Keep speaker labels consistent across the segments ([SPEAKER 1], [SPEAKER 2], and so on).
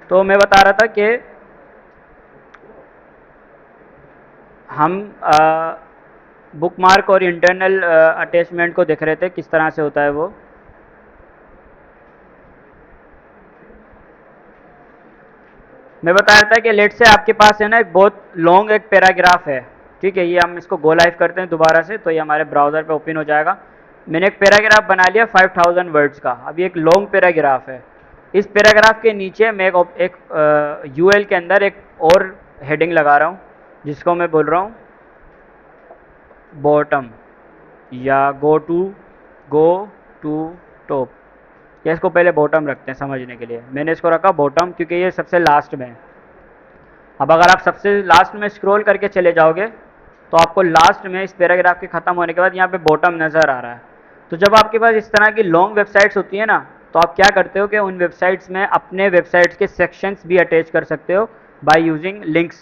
[SPEAKER 1] तो मैं बता रहा था कि हम बुकमार्क और इंटरनल अटैचमेंट को देख रहे थे किस तरह से होता है वो। मैं बता रहा था कि लेट से आपके पास है ना एक बहुत लॉन्ग एक पैराग्राफ है, ठीक है। ये हम इसको गो लाइव करते हैं दोबारा से, तो ये हमारे ब्राउज़र पे ओपन हो जाएगा। मैंने एक पैराग्राफ बना लिया 5000 वर्ड्स का। अब ये एक लॉन्ग पैराग्राफ है। इस पैराग्राफ के नीचे मैं एक यूएल के अंदर एक और हेडिंग लगा रहा हूँ, जिसको मैं बोल रहा हूँ बॉटम या गो टू टॉप, या इसको पहले बॉटम रखते हैं समझने के लिए। मैंने इसको रखा बॉटम क्योंकि ये सबसे लास्ट में है। अब अगर आप सबसे लास्ट में स्क्रॉल करके चले जाओगे तो आपको लास्ट में इस पैराग्राफ के ख़त्म होने के बाद यहाँ पे बॉटम नज़र आ रहा है। तो जब आपके पास इस तरह की लॉन्ग वेबसाइट्स होती है ना, तो आप क्या करते हो कि उन वेबसाइट्स में अपने वेबसाइट्स के सेक्शंस भी अटैच कर सकते हो बाय यूजिंग लिंक्स।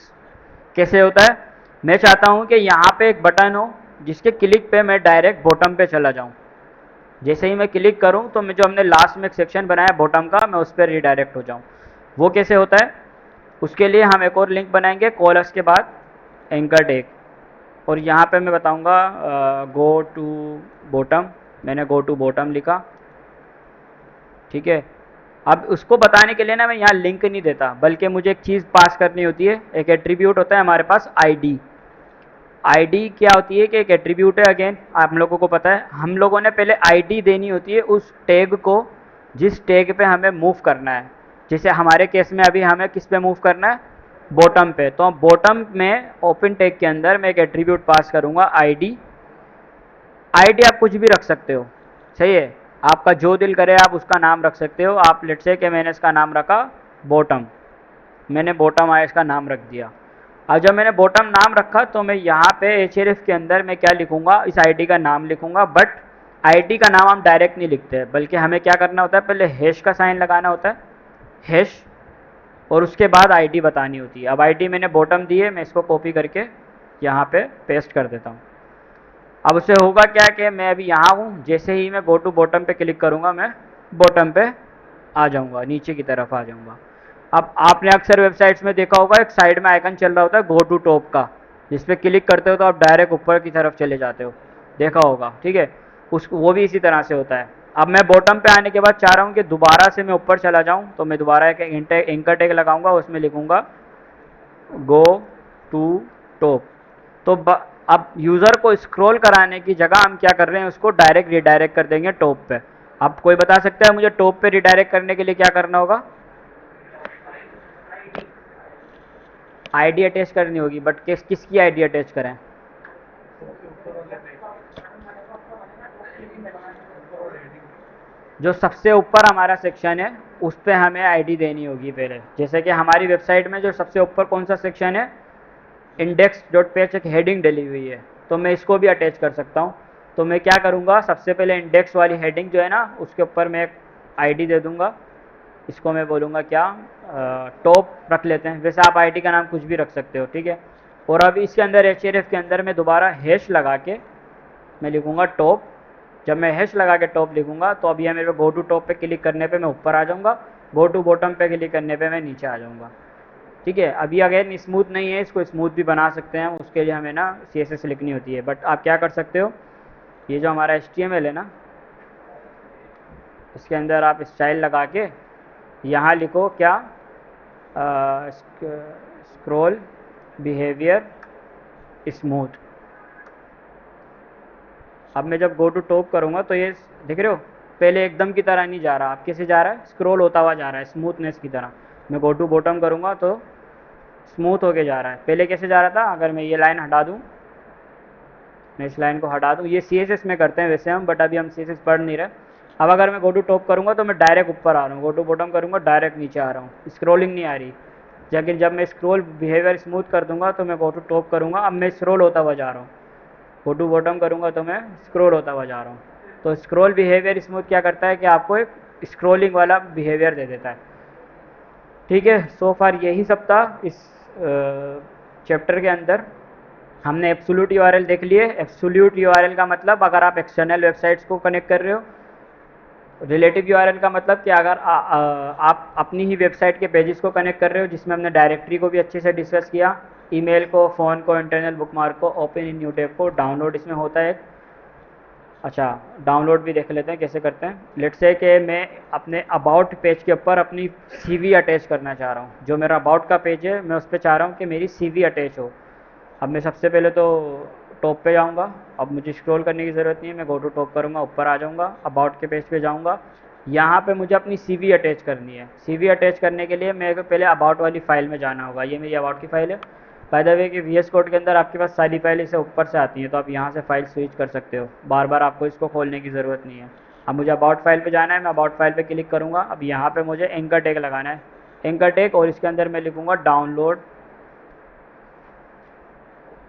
[SPEAKER 1] कैसे होता है, मैं चाहता हूँ कि यहाँ पे एक बटन हो जिसके क्लिक पे मैं डायरेक्ट बॉटम पे चला जाऊँ। जैसे ही मैं क्लिक करूँ तो मैं जो हमने लास्ट में एक सेक्शन बनाया बॉटम का, मैं उस पर रिडायरेक्ट हो जाऊँ। वो कैसे होता है, उसके लिए हम एक और लिंक बनाएंगे कॉलर्स के बाद एंकर टैग, और यहाँ पे मैं बताऊँगा गो टू बॉटम। मैंने गो टू बॉटम लिखा, ठीक है। अब उसको बताने के लिए ना मैं यहाँ लिंक नहीं देता, बल्कि मुझे एक चीज़ पास करनी होती है। एक एट्रीब्यूट होता है हमारे पास आईडी। आईडी क्या होती है कि एक एट्रीब्यूट है, अगेन आप लोगों को पता है। हम लोगों ने पहले आईडी देनी होती है उस टैग को जिस टैग पे हमें मूव करना है। जैसे हमारे केस में अभी हमें किस पे मूव करना है, बॉटम पे। तो बॉटम में ओपन टैग के अंदर मैं एक एट्रीब्यूट पास करूँगा आईडी। आईडी आप कुछ भी रख सकते हो, सही है। आपका जो दिल करे आप उसका नाम रख सकते हो। आप लेट्स से कि मैंने इसका नाम रखा बॉटम, मैंने बॉटम आया इसका नाम रख दिया। अब जब मैंने बॉटम नाम रखा तो मैं यहाँ पे एचएरएफ के अंदर मैं क्या लिखूँगा, इस आईडी का नाम लिखूँगा। बट आईडी का नाम हम डायरेक्ट नहीं लिखते हैं, बल्कि हमें क्या करना होता है, पहले हैश का साइन लगाना होता है, हैश, और उसके बाद आईडी बतानी होती है। अब आईडी मैंने बॉटम दी है, मैं इसको कॉपी करके यहाँ पे पेस्ट कर देता हूँ। अब उससे होगा क्या कि मैं अभी यहाँ हूँ, जैसे ही मैं गो टू बॉटम पे क्लिक करूँगा मैं बॉटम पे आ जाऊँगा, नीचे की तरफ आ जाऊँगा। अब आपने अक्सर वेबसाइट्स में देखा होगा एक साइड में आइकन चल रहा होता है गो टू टॉप का, जिस पे क्लिक करते हो तो आप डायरेक्ट ऊपर की तरफ चले जाते हो, देखा होगा, ठीक है। वो भी इसी तरह से होता है। अब मैं बॉटम पे आने के बाद चाह रहा हूँ कि दोबारा से मैं ऊपर चला जाऊँ, तो मैं दोबारा एक एंकर टैग लगाऊंगा, उसमें लिखूँगा गो टू टॉप। तो अब यूज़र को स्क्रॉल कराने की जगह हम क्या कर रहे हैं, उसको डायरेक्ट रिडायरेक्ट कर देंगे टॉप पे। अब कोई बता सकता है मुझे टॉप पे रिडायरेक्ट करने के लिए क्या करना होगा? आईडी अटैच करनी होगी, बट किसकी आईडी अटैच करें? जो सबसे ऊपर हमारा सेक्शन है उस पर हमें आईडी देनी होगी पहले। जैसे कि हमारी वेबसाइट में जो सबसे ऊपर कौन सा सेक्शन है, इंडेक्स डॉट पेज, एक हेडिंग डली हुई है, तो मैं इसको भी अटैच कर सकता हूँ। तो मैं क्या करूँगा, सबसे पहले इंडेक्स वाली हेडिंग जो है ना, उसके ऊपर मैं एक आईडी दे दूँगा। इसको मैं बोलूँगा क्या, टॉप रख लेते हैं। वैसे आप आईडी का नाम कुछ भी रख सकते हो, ठीक है। और अब इसके अंदर एचआरएफ के अंदर मैं दोबारा हैश लगा के मैं लिखूँगा टॉप। जब मैं हैश लगा के टॉप लिखूँगा तो अब यह मेरे गो टू टॉप पे क्लिक करने पे मैं ऊपर आ जाऊँगा, गो टू बॉटम पे क्लिक करने पे मैं नीचे आ जाऊँगा, ठीक है। अभी अगेन स्मूथ नहीं है, इसको स्मूथ भी बना सकते हैं। उसके लिए हमें ना CSS लिखनी होती है। बट आप क्या कर सकते हो, ये जो हमारा HTML है ना, इसके अंदर आप स्टाइल लगा के यहाँ लिखो क्या, स्क्रॉल बिहेवियर स्मूथ। अब मैं जब गो टू टॉप करूँगा तो ये देख रहे हो, पहले एकदम की तरह नहीं जा रहा। अब कैसे जा रहा है, स्क्रॉल होता हुआ जा रहा है स्मूथनेस की तरह। मैं गो टू बॉटम करूँगा तो स्मूथ होके जा रहा है। पहले कैसे जा रहा था, अगर मैं ये लाइन हटा दूँ, मैं इस लाइन को हटा दूँ, ये CSS में करते हैं वैसे हम, बट अभी हम CSS पढ़ नहीं रहे। अब अगर मैं गो टू टॉप करूँगा तो मैं डायरेक्ट ऊपर आ रहा हूँ, गो टू बॉटम करूँगा डायरेक्ट नीचे आ रहा हूँ, स्क्रॉलिंग नहीं आ रही। लेकिन जब मैं स्क्रॉल बिहेवियर स्मूथ कर दूंगा तो मैं गो टू टॉप करूँगा, अब मैं स्क्रॉल होता हुआ जा रहा हूँ। गो टू बॉटम करूँगा तो मैं स्क्रॉल होता हुआ जा रहा हूँ। तो स्क्रॉल बिहेवियर स्मूथ क्या करता है कि आपको एक स्क्रॉलिंग वाला बिहेवियर दे देता है, ठीक है। सो फार यही सब था इस चैप्टर के अंदर। हमने एब्सोल्यूट URL देख लिए। एब्सोल्यूट URL का मतलब, अगर आप एक्सटर्नल वेबसाइट्स को कनेक्ट कर रहे हो रिलेटिव यूआरएल का मतलब कि अगर आप अपनी ही वेबसाइट के पेजेस को कनेक्ट कर रहे हो, जिसमें हमने डायरेक्टरी को भी अच्छे से डिस्कस किया, ईमेल को, फ़ोन को, इंटरनल बुकमार्क को, ओपन इन न्यू टैब को, डाउनलोड इसमें होता है। अच्छा, डाउनलोड भी देख लेते हैं कैसे करते हैं। लेट्स से कि मैं अपने अबाउट पेज के ऊपर अपनी सीवी अटैच करना चाह रहा हूँ। जो मेरा अबाउट का पेज है, मैं उस पर चाह रहा हूँ कि मेरी सीवी अटैच हो। अब मैं सबसे पहले तो टॉप पे जाऊँगा। अब मुझे स्क्रॉल करने की ज़रूरत नहीं है, मैं गो टू टॉप करूँगा, ऊपर आ जाऊँगा, अबाउट के पेज पे जाऊँगा। यहाँ पे मुझे अपनी सीवी अटैच करनी है। सीवी अटैच करने के लिए मेरे को पहले अबाउट वाली फ़ाइल में जाना होगा। ये मेरी अबाउट की फ़ाइल है। बाय द वे कि वीएस कोड के अंदर आपके पास सारी फाइल इसे ऊपर से आती हैं, तो आप यहाँ से फाइल स्विच कर सकते हो। बार बार आपको इसको खोलने की ज़रूरत नहीं है। अब मुझे अबाउट फाइल पे जाना है, मैं अबाउट फाइल पे क्लिक करूँगा। अब यहाँ पे मुझे एंकर टैग लगाना है, एंकर टैग, और इसके अंदर मैं लिखूँगा डाउनलोड,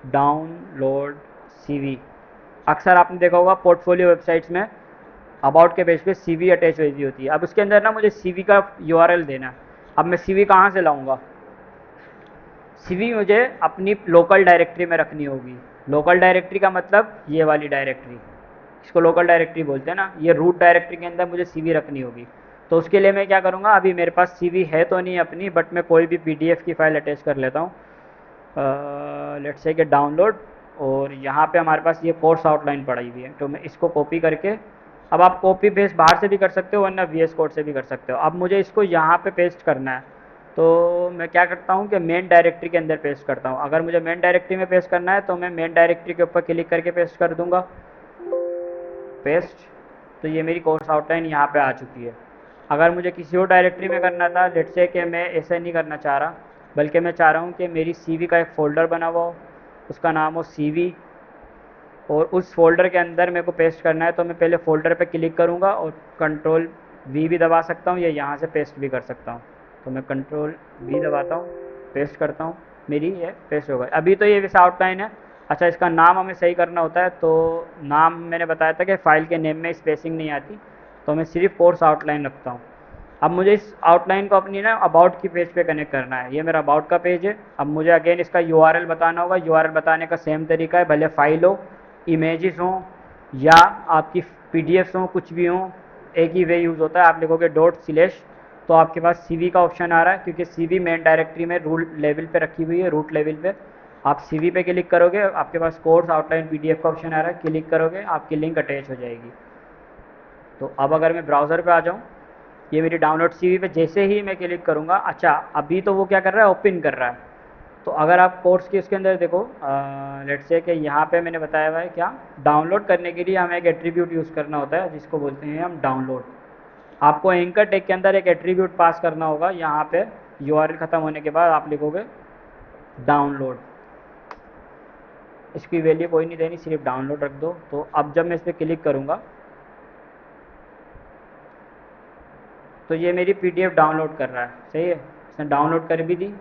[SPEAKER 1] डाउनलोड सीवी। अक्सर आपने देखा होगा पोर्टफोलियो वेबसाइट्स में अबाउट के पेज पे सीवी अटैच हुई होती है। अब उसके अंदर ना मुझे सीवी का यूआरएल देना है। अब मैं सीवी कहाँ से लाऊंगा? सीवी मुझे अपनी लोकल डायरेक्टरी में रखनी होगी। लोकल डायरेक्टरी का मतलब ये वाली डायरेक्टरी, इसको लोकल डायरेक्टरी बोलते हैं ना। ये रूट डायरेक्टरी के अंदर मुझे सीवी रखनी होगी। तो उसके लिए मैं क्या करूँगा, अभी मेरे पास सीवी है तो नहीं अपनी, बट मैं कोई भी पीडीएफ की फ़ाइल अटैच कर लेता हूँ। लेट्स से कि डाउनलोड, और यहाँ पे हमारे पास ये कोर्स आउटलाइन पड़ी हुई है, तो मैं इसको कॉपी करके, अब आप कॉपी पेस्ट बाहर से भी कर सकते हो वरना वीएस कोड से भी कर सकते हो। अब मुझे इसको यहाँ पे पेस्ट करना है, तो मैं क्या करता हूँ कि मेन डायरेक्टरी के अंदर पेस्ट करता हूँ। अगर मुझे मेन डायरेक्टरी में पेस्ट करना है तो मैं मेन डायरेक्टरी के ऊपर क्लिक करके पेस्ट कर दूँगा, पेस्ट। तो ये मेरी कोर्स आउटलाइन यहाँ पे आ चुकी है। अगर मुझे किसी और डायरेक्टरी में करना था, लेट्स से कि मैं ऐसे नहीं करना चाह रहा, बल्कि मैं चाह रहा हूँ कि मेरी सीवी का एक फ़ोल्डर बना हुआ हो, उसका नाम हो सीवी, और उस फ़ोल्डर के अंदर मेरे को पेस्ट करना है, तो मैं पहले फ़ोल्डर पे क्लिक करूँगा और कंट्रोल वी भी दबा सकता हूँ, या यहाँ से पेस्ट भी कर सकता हूँ। तो मैं कंट्रोल वी दबाता हूँ, पेस्ट करता हूँ, मेरी ये पेस्ट हो गई। अभी तो ये वैसे आउटलाइन है। अच्छा, इसका नाम हमें सही करना होता है, तो नाम मैंने बताया था कि फ़ाइल के नेम में स्पेसिंग नहीं आती, तो मैं सिर्फ कोर्स आउटलाइन रखता हूँ। अब मुझे इस आउटलाइन को अपनी ना अबाउट की पेज पे कनेक्ट करना है। ये मेरा अबाउट का पेज है। अब मुझे अगेन इसका यूआरएल बताना होगा। यूआरएल बताने का सेम तरीका है, भले फाइल हो, इमेजेस हों, या आपकी पीडीएफ्स हों, कुछ भी हों, एक ही वे यूज़ होता है। आप लिखोगे डॉट स्लैश, तो आपके पास सीवी का ऑप्शन आ रहा है, क्योंकि सीवी मेन डायरेक्टरी में रूट लेवल पे रखी हुई है, रूट लेवल पे। आप सीवी पे क्लिक करोगे, आपके पास कोर्स आउटलाइन पीडीएफ का ऑप्शन आ रहा है, क्लिक करोगे, आपकी लिंक अटैच हो जाएगी। तो अब अगर मैं ब्राउज़र पे आ जाऊँ, ये मेरी डाउनलोड सीवी पे जैसे ही मैं क्लिक करूँगा, अच्छा अभी तो वो क्या कर रहा है, ओपन कर रहा है। तो अगर आप कोर्स के उसके अंदर देखो, लेट्स से कि यहाँ पे मैंने बताया हुआ है क्या, डाउनलोड करने के लिए हमें एक एट्रीब्यूट यूज़ करना होता है, जिसको बोलते हैं हम डाउनलोड। आपको एंकर टैग के अंदर एक एट्रीब्यूट पास करना होगा। यहाँ पे यूआरएल ख़त्म होने के बाद आप लिखोगे डाउनलोड, इसकी वैल्यू कोई नहीं देनी, सिर्फ डाउनलोड रख दो। तो अब जब मैं इस पर क्लिक करूँगा, तो ये मेरी पीडीएफ डाउनलोड कर रहा है। सही है, इसने डाउनलोड कर भी दी।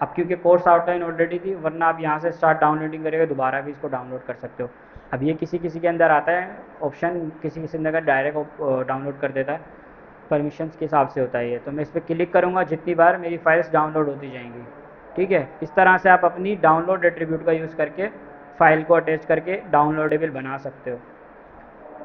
[SPEAKER 1] अब क्योंकि कोर्स आउटलाइन ऑलरेडी थी, वरना आप यहाँ से स्टार्ट डाउनलोडिंग करेंगे, दोबारा भी इसको डाउनलोड कर सकते हो। अब ये किसी किसी के अंदर आता है ऑप्शन, किसी किसी अंदर डायरेक्ट डाउनलोड कर देता है, परमिशंस के हिसाब से होता है ये। तो मैं इस पर क्लिक करूँगा, जितनी बार मेरी फाइल्स डाउनलोड होती जाएंगी। ठीक है, इस तरह से आप अपनी डाउनलोड एट्रीब्यूट का यूज़ करके फ़ाइल को अटैच करके डाउनलोडेबल बना सकते हो।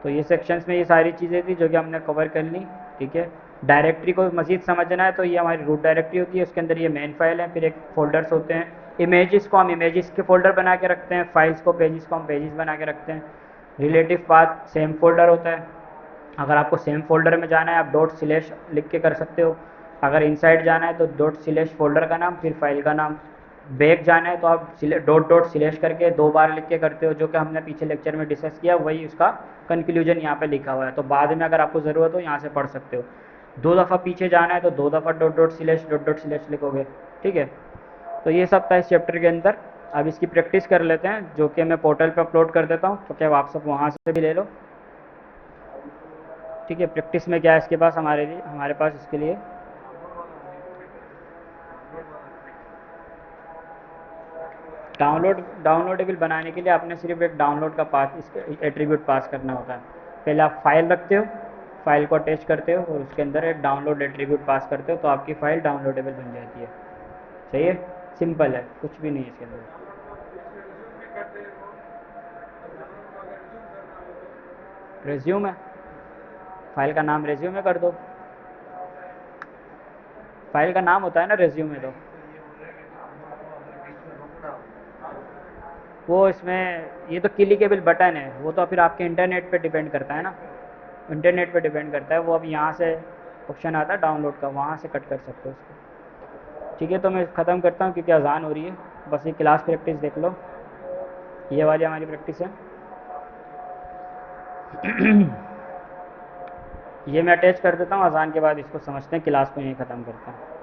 [SPEAKER 1] तो ये सेक्शंस में ये सारी चीज़ें थी जो कि हमने कवर कर ली। ठीक है, डायरेक्टरी को मज़ीद समझना है तो ये हमारी रूट डायरेक्टरी होती है, उसके अंदर ये मेन फाइल है, फिर एक फ़ोल्डर्स होते हैं। इमेजेस को हम इमेजेस के फ़ोल्डर बना के रखते हैं, फाइल्स को, पेजेस को हम पेजेस बना के रखते हैं। रिलेटिव पाथ सेम फ़ोल्डर होता है। अगर आपको सेम फ़ोल्डर में जाना है, आप डॉट स्लैश लिख के कर सकते हो। अगर इनसाइड जाना है तो डॉट स्लैश फ़ोल्डर का नाम, फिर फाइल का नाम। बैक जाना है तो आप डॉट डॉट स्लैश करके 2 बार लिख के करते हो, जो कि हमने पीछे लेक्चर में डिस्कस किया, वही उसका कंक्लूजन यहाँ पे लिखा हुआ है। तो बाद में अगर आपको ज़रूरत हो यहाँ से पढ़ सकते हो। 2 दफ़ा पीछे जाना है तो 2 दफ़ा डॉट डॉट स्लैश लिखोगे। ठीक है, तो ये सब था इस चैप्टर के अंदर। अब इसकी प्रैक्टिस कर लेते हैं, जो कि मैं पोर्टल पे अपलोड कर देता हूँ, तो क्या आप सब वहाँ से भी ले लो। ठीक है, प्रैक्टिस में क्या है इसके पास, हमारे पास इसके लिए डाउनलोडेबल बनाने के लिए आपने सिर्फ एक डाउनलोड का पास, इसके एट्रीब्यूट पास करना होता है। पहले आप फाइल रखते हो, फाइल को अटैच करते हो, और उसके अंदर एक डाउनलोड एट्रीब्यूट पास करते हो, तो आपकी फ़ाइल डाउनलोडेबल बन जाती है। सही है, सिंपल है, कुछ भी नहीं है इसके अंदर। रेज्यूम है, फाइल का नाम रेज्यूमे कर दो। फाइल का नाम होता है ना रेज्यूमे तो। वो इसमें ये तो क्लिकेबल बटन है, वो तो फिर आपके इंटरनेट पे डिपेंड करता है ना, इंटरनेट पे डिपेंड करता है। वो अब यहाँ से ऑप्शन आता है डाउनलोड का, वहाँ से कट कर सकते हो उसको। ठीक है, तो मैं ख़त्म करता हूँ क्योंकि अजान हो रही है। बस ये क्लास प्रैक्टिस देख लो, ये वाली हमारी प्रैक्टिस है। ये मैं अटैच कर देता हूँ, अजान के बाद इसको समझते हैं, क्लास को यहीं ख़त्म करते हैं।